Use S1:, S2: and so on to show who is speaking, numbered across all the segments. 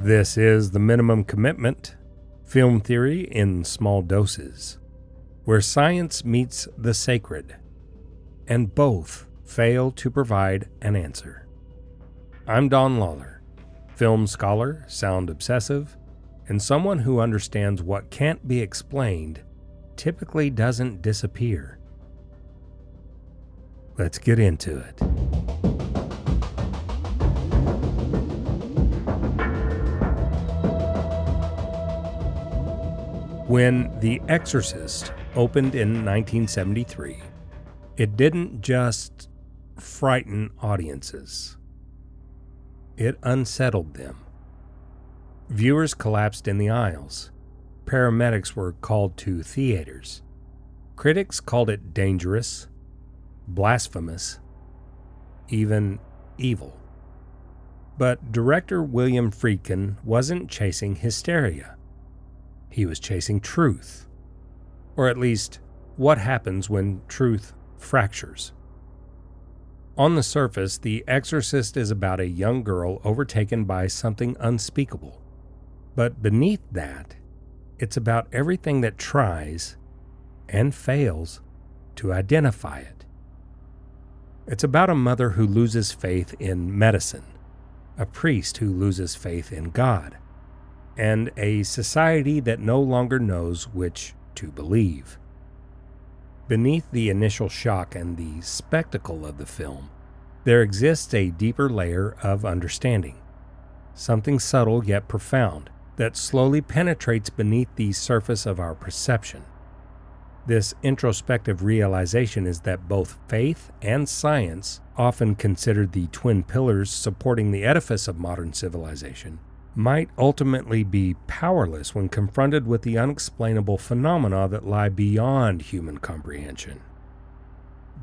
S1: This is The Minimum Commitment, film theory in small doses, where science meets the sacred, and both fail to provide an answer. I'm Don Lawler, film scholar, sound obsessive, and someone who understands what can't be explained typically doesn't disappear. Let's get into it. When The Exorcist opened in 1973, it didn't just frighten audiences. It unsettled them. Viewers collapsed in the aisles. Paramedics were called to theaters. Critics called it dangerous, blasphemous, even evil. But director William Friedkin wasn't chasing hysteria. He was chasing truth, or at least what happens when truth fractures. On the surface, The Exorcist is about a young girl overtaken by something unspeakable. But beneath that, it's about everything that tries and fails to identify it. It's about a mother who loses faith in medicine, a priest who loses faith in God, and a society that no longer knows which to believe. Beneath the initial shock and the spectacle of the film, there exists a deeper layer of understanding, something subtle yet profound that slowly penetrates beneath the surface of our perception. This introspective realization is that both faith and science, often considered the twin pillars supporting the edifice of modern civilization, might ultimately be powerless when confronted with the unexplainable phenomena that lie beyond human comprehension.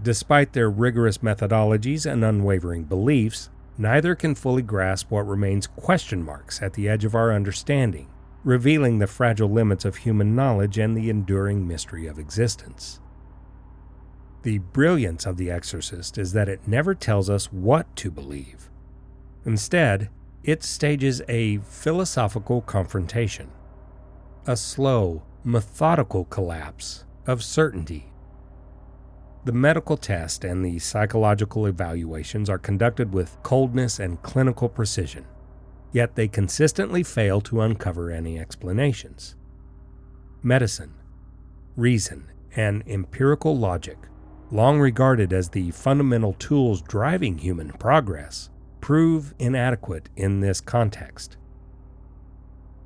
S1: Despite their rigorous methodologies and unwavering beliefs, neither can fully grasp what remains question marks at the edge of our understanding, revealing the fragile limits of human knowledge and the enduring mystery of existence. The brilliance of The Exorcist is that it never tells us what to believe. Instead, it stages a philosophical confrontation, a slow, methodical collapse of certainty. The medical test and the psychological evaluations are conducted with coldness and clinical precision, yet they consistently fail to uncover any explanations. Medicine, reason, and empirical logic, long regarded as the fundamental tools driving human progress, prove inadequate in this context.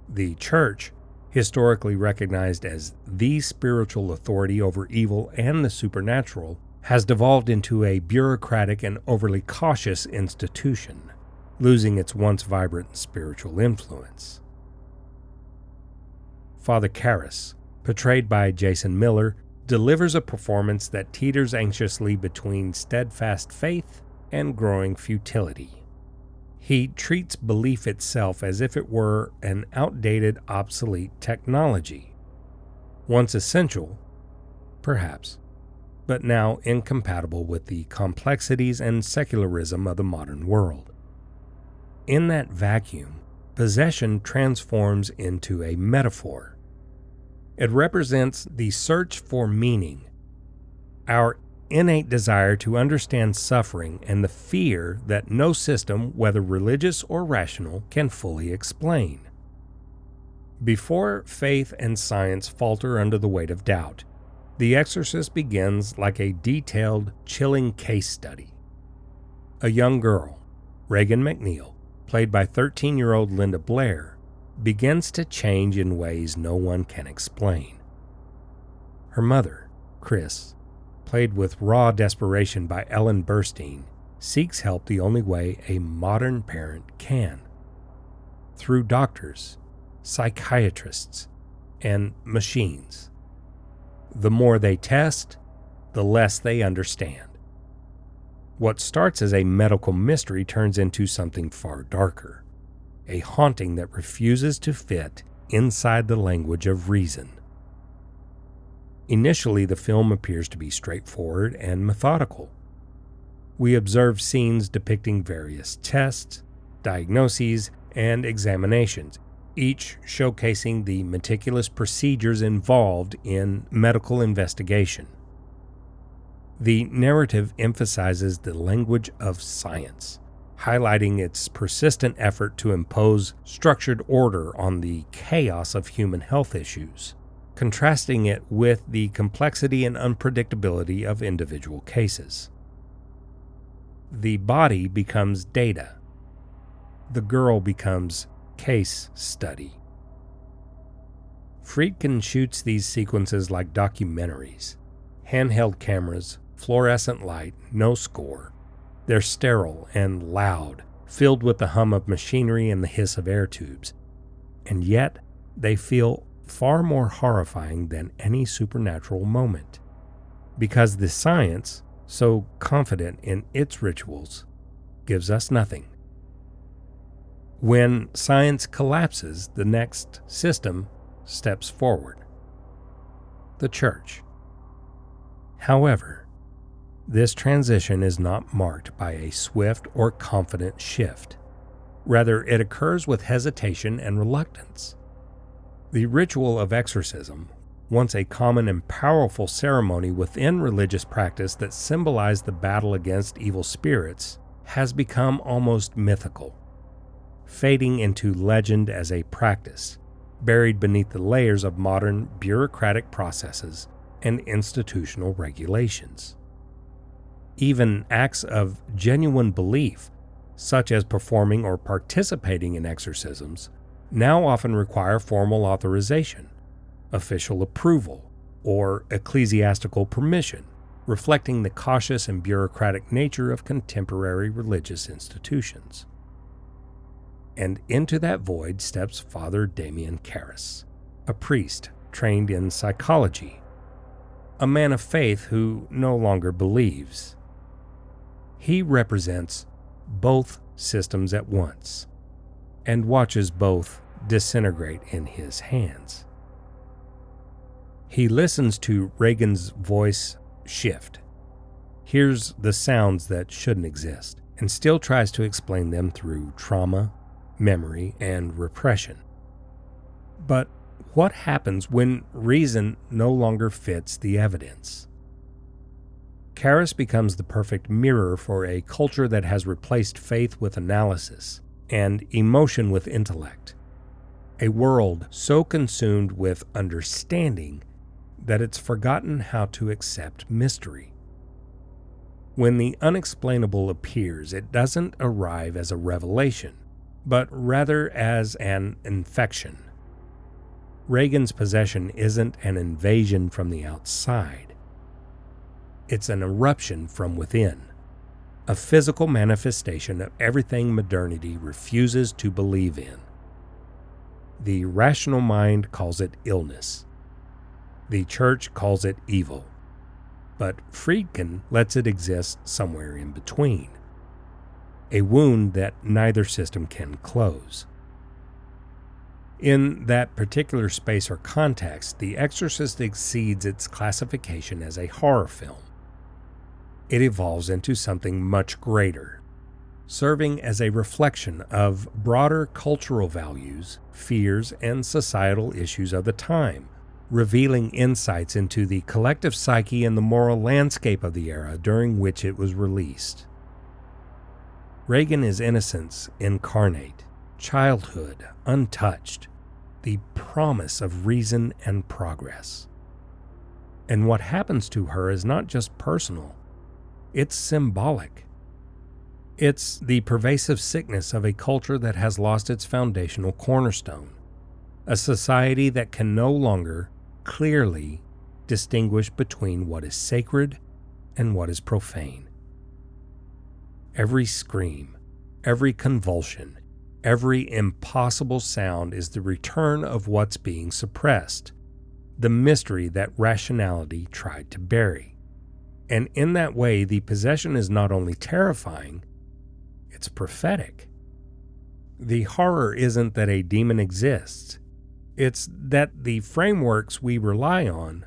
S1: The Church, historically recognized as the spiritual authority over evil and the supernatural, has devolved into a bureaucratic and overly cautious institution, losing its once vibrant spiritual influence. Father Karras, portrayed by Jason Miller, delivers a performance that teeters anxiously between steadfast faith and growing futility. He treats belief itself as if it were an outdated, obsolete technology. Once essential, perhaps, but now incompatible with the complexities and secularism of the modern world. In that vacuum, possession transforms into a metaphor. It represents the search for meaning, our innate desire to understand suffering, and the fear that no system, whether religious or rational, can fully explain. Before faith and science falter under the weight of doubt, The Exorcist begins like a detailed, chilling case study. A young girl, Regan McNeil, played by 13-year-old Linda Blair, begins to change in ways no one can explain. Her mother, Chris, played with raw desperation by Ellen Burstyn, seeks help the only way a modern parent can. Through doctors, psychiatrists, and machines. The more they test, the less they understand. What starts as a medical mystery turns into something far darker, a haunting that refuses to fit inside the language of reason. Initially, the film appears to be straightforward and methodical. We observe scenes depicting various tests, diagnoses, and examinations, each showcasing the meticulous procedures involved in medical investigation. The narrative emphasizes the language of science, highlighting its persistent effort to impose structured order on the chaos of human health issues, contrasting it with the complexity and unpredictability of individual cases. The body becomes data. The girl becomes case study. Friedkin shoots these sequences like documentaries. Handheld cameras, fluorescent light, no score. They're sterile and loud, filled with the hum of machinery and the hiss of air tubes. And yet, they feel far more horrifying than any supernatural moment. Because the science, so confident in its rituals, gives us nothing. When science collapses, the next system steps forward. The church. However, this transition is not marked by a swift or confident shift. Rather, it occurs with hesitation and reluctance. The ritual of exorcism, once a common and powerful ceremony within religious practice that symbolized the battle against evil spirits, has become almost mythical, fading into legend as a practice, buried beneath the layers of modern bureaucratic processes and institutional regulations. Even acts of genuine belief, such as performing or participating in exorcisms, now often require formal authorization, official approval, or ecclesiastical permission, reflecting the cautious and bureaucratic nature of contemporary religious institutions. And into that void steps Father Damien Karras, a priest trained in psychology, a man of faith who no longer believes. He represents both systems at once and watches both disintegrate in his hands. He listens to Regan's voice shift, hears the sounds that shouldn't exist, and still tries to explain them through trauma, memory, and repression. But what happens when reason no longer fits the evidence? Karras becomes the perfect mirror for a culture that has replaced faith with analysis and emotion with intellect. A world so consumed with understanding that it's forgotten how to accept mystery. When the unexplainable appears, it doesn't arrive as a revelation, but rather as an infection. Regan's possession isn't an invasion from the outside. It's an eruption from within, a physical manifestation of everything modernity refuses to believe in. The rational mind calls it illness. The church calls it evil. But Friedkin lets it exist somewhere in between. A wound that neither system can close. In that particular space or context, The Exorcist exceeds its classification as a horror film. It evolves into something much greater, serving as a reflection of broader cultural values, fears, and societal issues of the time, revealing insights into the collective psyche and the moral landscape of the era during which it was released. Regan is innocence incarnate, childhood untouched, the promise of reason and progress. And what happens to her is not just personal, it's symbolic. It's the pervasive sickness of a culture that has lost its foundational cornerstone, a society that can no longer clearly distinguish between what is sacred and what is profane. Every scream, every convulsion, every impossible sound is the return of what's being suppressed, the mystery that rationality tried to bury. And in that way, the possession is not only terrifying, it's prophetic. The horror isn't that a demon exists. It's that the frameworks we rely on,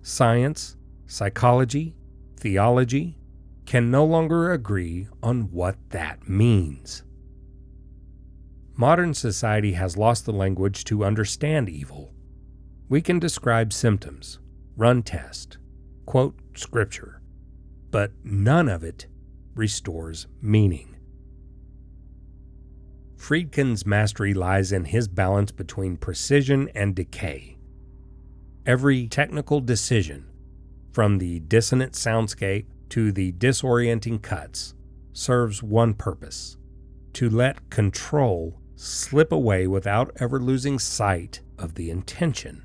S1: science, psychology, theology, can no longer agree on what that means. Modern society has lost the language to understand evil. We can describe symptoms, run tests, quote scripture, but none of it restores meaning. Friedkin's mastery lies in his balance between precision and decay. Every technical decision, from the dissonant soundscape to the disorienting cuts, serves one purpose: to let control slip away without ever losing sight of the intention.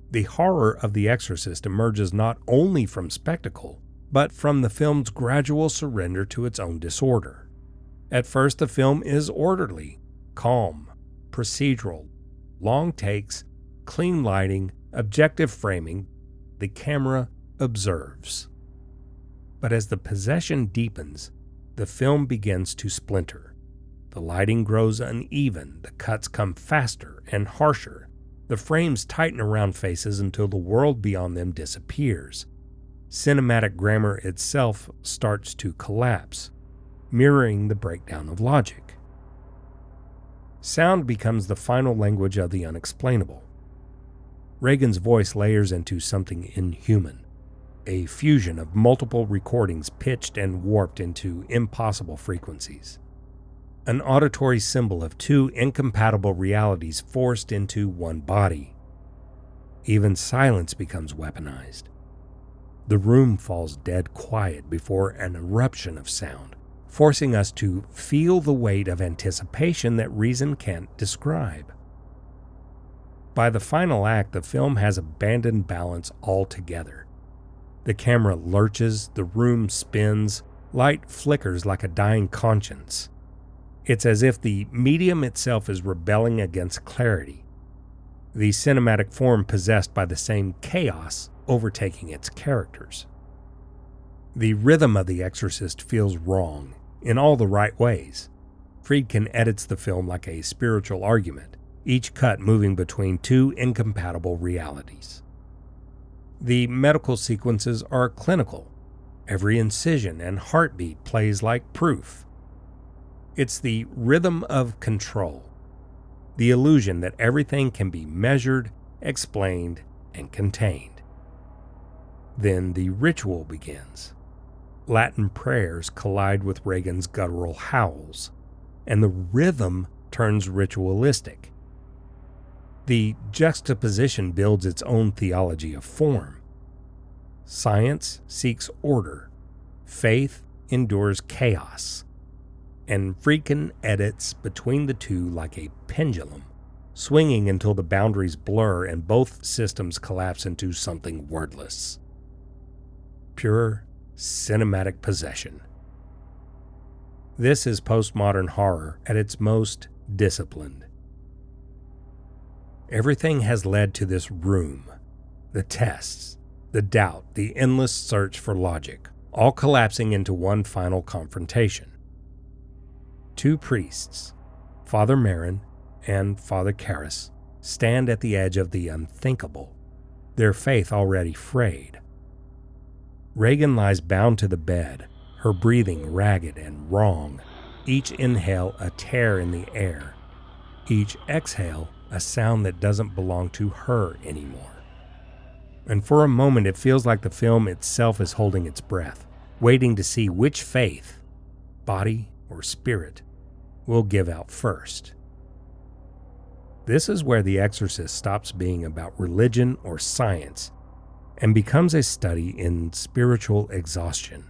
S1: The horror of The Exorcist emerges not only from spectacle, but from the film's gradual surrender to its own disorder. At first, the film is orderly, calm, procedural, long takes, clean lighting, objective framing. The camera observes. But as the possession deepens, the film begins to splinter. The lighting grows uneven, the cuts come faster and harsher, the frames tighten around faces until the world beyond them disappears. Cinematic grammar itself starts to collapse, mirroring the breakdown of logic. Sound becomes the final language of the unexplainable. Regan's voice layers into something inhuman, a fusion of multiple recordings pitched and warped into impossible frequencies. An auditory symbol of two incompatible realities forced into one body. Even silence becomes weaponized. The room falls dead quiet before an eruption of sound, forcing us to feel the weight of anticipation that reason can't describe. By the final act, the film has abandoned balance altogether. The camera lurches, the room spins, light flickers like a dying conscience. It's as if the medium itself is rebelling against clarity, the cinematic form possessed by the same chaos overtaking its characters. The rhythm of The Exorcist feels wrong in all the right ways. Friedkin edits the film like a spiritual argument, each cut moving between two incompatible realities. The medical sequences are clinical. Every incision and heartbeat plays like proof. It's the rhythm of control, the illusion that everything can be measured, explained, and contained. Then the ritual begins. Latin prayers collide with Regan's guttural howls, and the rhythm turns ritualistic. The juxtaposition builds its own theology of form. Science seeks order. Faith endures chaos. And Friedkin edits between the two like a pendulum, swinging until the boundaries blur and both systems collapse into something wordless. Pure cinematic possession. This is postmodern horror at its most disciplined. Everything has led to this room. The tests, the doubt, the endless search for logic, all collapsing into one final confrontation. Two priests, Father Marin and Father Karras, stand at the edge of the unthinkable, their faith already frayed. Regan lies bound to the bed, her breathing ragged and wrong, each inhale a tear in the air, each exhale a sound that doesn't belong to her anymore. And for a moment it feels like the film itself is holding its breath, waiting to see which faith, body or spirit, will give out first. This is where The Exorcist stops being about religion or science and becomes a study in spiritual exhaustion.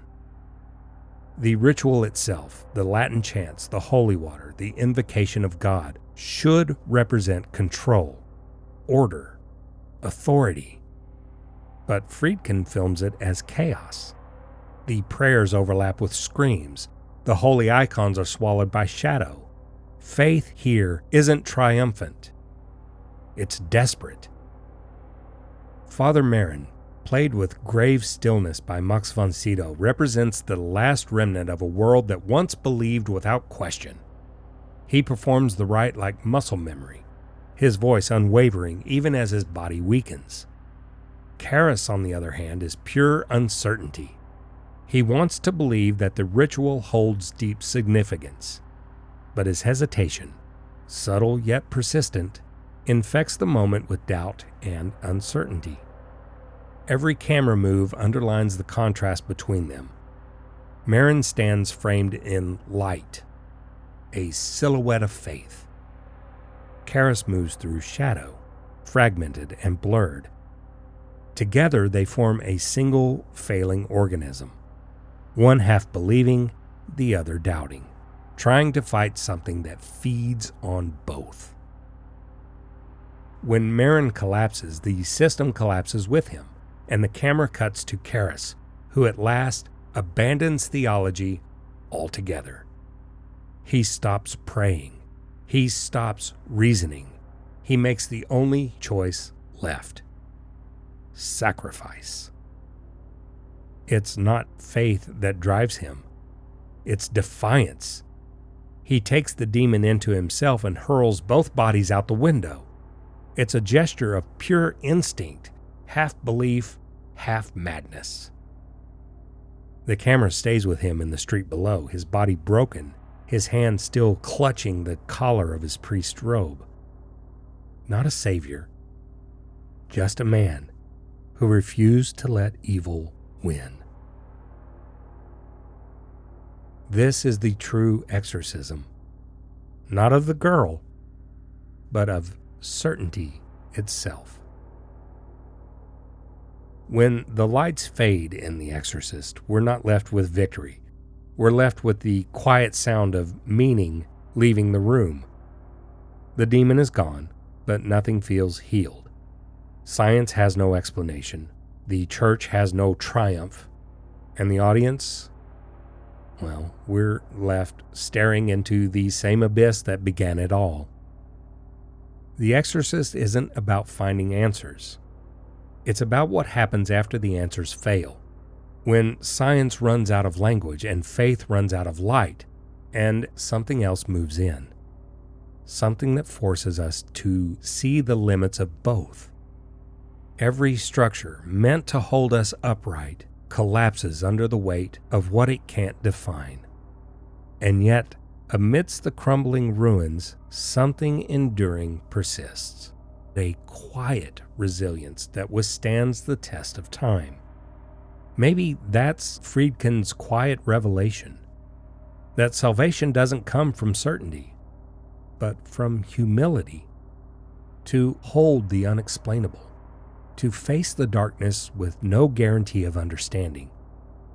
S1: The ritual itself, the Latin chants, the holy water, the invocation of God, should represent control, order, authority. But Friedkin films it as chaos. The prayers overlap with screams. The holy icons are swallowed by shadow. Faith here isn't triumphant. It's desperate. Father Marin, played with grave stillness by Max von Sydow, represents the last remnant of a world that once believed without question. He performs the rite like muscle memory, his voice unwavering even as his body weakens. Karras, on the other hand, is pure uncertainty. He wants to believe that the ritual holds deep significance, but his hesitation subtle yet persistent, infects the moment with doubt and uncertainty. Every camera move underlines the contrast between them. Marin stands framed in light, a silhouette of faith. Karis moves through shadow, fragmented and blurred. Together they form a single failing organism, one half believing, the other doubting, trying to fight something that feeds on both. When Marin collapses, the system collapses with him, and the camera cuts to Karis, who at last abandons theology altogether. He stops praying. He stops reasoning. He makes the only choice left: sacrifice. It's not faith that drives him. It's defiance. He takes the demon into himself and hurls both bodies out the window. It's a gesture of pure instinct, half belief, half madness. The camera stays with him in the street below, his body broken, his hand still clutching the collar of his priest's robe. Not a savior, just a man who refused to let evil win. This is the true exorcism, not of the girl, but of certainty itself. When the lights fade in The Exorcist, we're not left with victory. We're left with the quiet sound of meaning leaving the room. The demon is gone, but nothing feels healed. Science has no explanation. The church has no triumph. And the audience? Well, we're left staring into the same abyss that began it all. The Exorcist isn't about finding answers. It's about what happens after the answers fail. When science runs out of language and faith runs out of light, and something else moves in. Something that forces us to see the limits of both. Every structure meant to hold us upright collapses under the weight of what it can't define. And yet, amidst the crumbling ruins, something enduring persists. A quiet resilience that withstands the test of time. Maybe that's Friedkin's quiet revelation, that salvation doesn't come from certainty, but from humility, to hold the unexplainable, to face the darkness with no guarantee of understanding,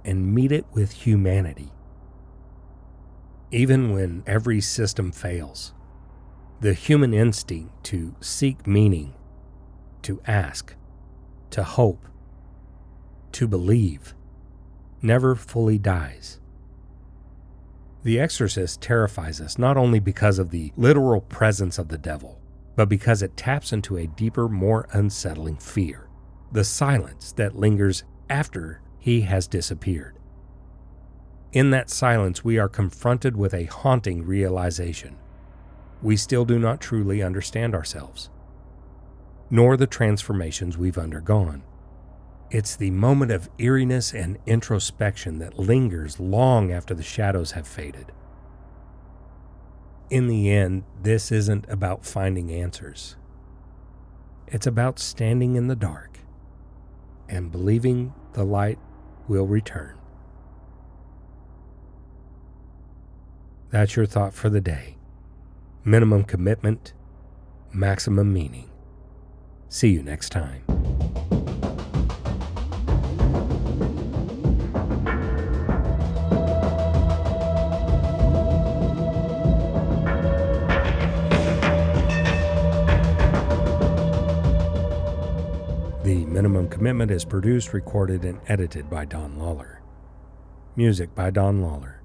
S1: and meet it with humanity. Even when every system fails, the human instinct to seek meaning, to ask, to hope, to believe, never fully dies. The Exorcist terrifies us not only because of the literal presence of the devil, but because it taps into a deeper, more unsettling fear, the silence that lingers after he has disappeared. In that silence, we are confronted with a haunting realization. We still do not truly understand ourselves, nor the transformations we've undergone. It's the moment of eeriness and introspection that lingers long after the shadows have faded. In the end, this isn't about finding answers. It's about standing in the dark and believing the light will return. That's your thought for the day. Minimum commitment, maximum meaning. See you next time. The Minimum Commitment is produced, recorded, and edited by Don Lawler. Music by Don Lawler.